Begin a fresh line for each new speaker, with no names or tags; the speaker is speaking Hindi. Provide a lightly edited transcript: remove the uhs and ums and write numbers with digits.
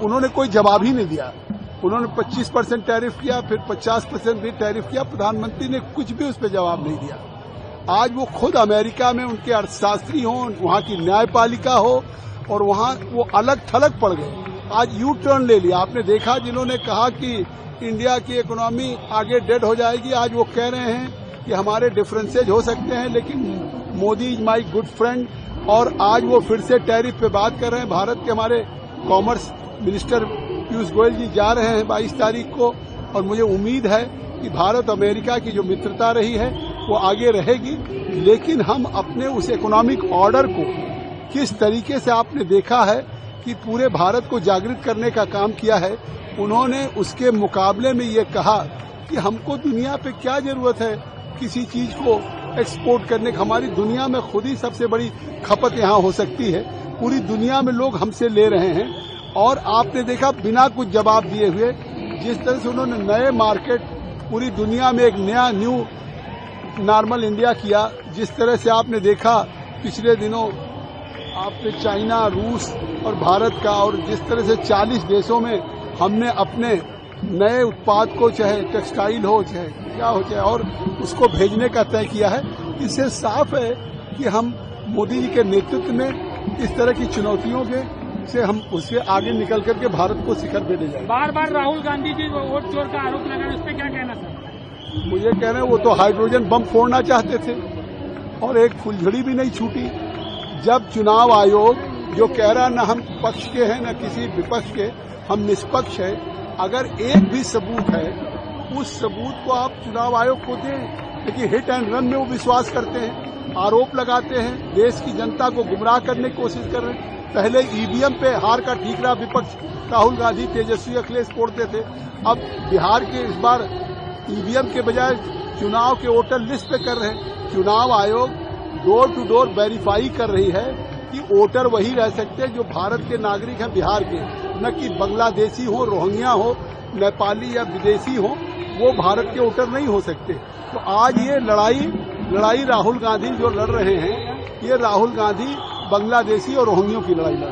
उन्होंने कोई जवाब ही नहीं दिया। उन्होंने 25% टैरिफ किया, फिर 50% भी टैरिफ किया, प्रधानमंत्री ने कुछ भी उस पर जवाब नहीं दिया। आज वो खुद अमेरिका में उनके अर्थशास्त्री हों, वहां की न्यायपालिका हो, और वहां वो अलग थलग पड़ गए। आज यू टर्न ले लिया। आपने देखा, जिन्होंने कहा कि इंडिया की इकोनॉमी आगे डेड हो जाएगी, आज वो कह रहे हैं कि हमारे डिफरेंसेज हो सकते हैं, लेकिन Modi is my good friend. और आज वो फिर से टैरिफ पे बात कर रहे हैं। भारत के हमारे कॉमर्स मिनिस्टर पीयूष गोयल जी जा रहे हैं 22 तारीख को, और मुझे उम्मीद है कि भारत अमेरिका की जो मित्रता रही है वो आगे रहेगी। लेकिन हम अपने उस इकोनॉमिक ऑर्डर को किस तरीके से, आपने देखा है कि पूरे भारत को जागृत करने का काम किया है। उन्होंने उसके मुकाबले में ये कहा कि हमको दुनिया पे क्या जरूरत है किसी चीज को एक्सपोर्ट करने की, हमारी दुनिया में खुद ही सबसे बड़ी खपत यहाँ हो सकती है। पूरी दुनिया में लोग हमसे ले रहे हैं। और आपने देखा, बिना कुछ जवाब दिए हुए जिस तरह से उन्होंने नए मार्केट पूरी दुनिया में एक नया न्यू नॉर्मल इंडिया किया। जिस तरह से आपने देखा पिछले दिनों आपने चाइना, रूस और भारत का, और जिस तरह से 40 देशों में हमने अपने नए उत्पाद को, चाहे टेक्सटाइल हो, चाहे क्या हो, चाहे और उसको भेजने का तय किया है। इससे साफ है कि हम मोदी जी के नेतृत्व में इस तरह की चुनौतियों के से हम उससे आगे निकल करके भारत को शिखर पे ले जाएंगे।
बार बार राहुल गांधी जी वोट चोर का आरोप लगा रहे हैं, उस पर क्या कहना सर?
मुझे कह रहे हैं वो तो हाइड्रोजन बम फोड़ना चाहते थे और एक फुलझड़ी भी नहीं छूटी। जब चुनाव आयोग जो कह रहा न हम पक्ष के हैं न किसी विपक्ष के, हम निष्पक्ष है, अगर एक भी सबूत है उस सबूत को आप चुनाव आयोग को दें। लेकिन हिट एंड रन में वो विश्वास करते हैं, आरोप लगाते हैं, देश की जनता को गुमराह करने की कोशिश कर रहे हैं। पहले ईवीएम पे हार का ठीकरा विपक्ष राहुल गांधी, तेजस्वी, अखिलेश फोड़ते थे। अब बिहार के इस बार ईवीएम के बजाय चुनाव के वोटर लिस्ट पे कर रहे हैं। चुनाव आयोग डोर टू डोर वेरीफाई कर रही है कि वोटर वही रह सकते हैं जो भारत के नागरिक हैं, बिहार के, न कि बांग्लादेशी हो, रोहिंग्या हो, नेपाली या विदेशी हो, वो भारत के वोटर नहीं हो सकते। तो आज ये लड़ाई राहुल गांधी जो लड़ रहे हैं, ये राहुल गांधी बांग्लादेशी और रोहिंग्यों की लड़ाई लड़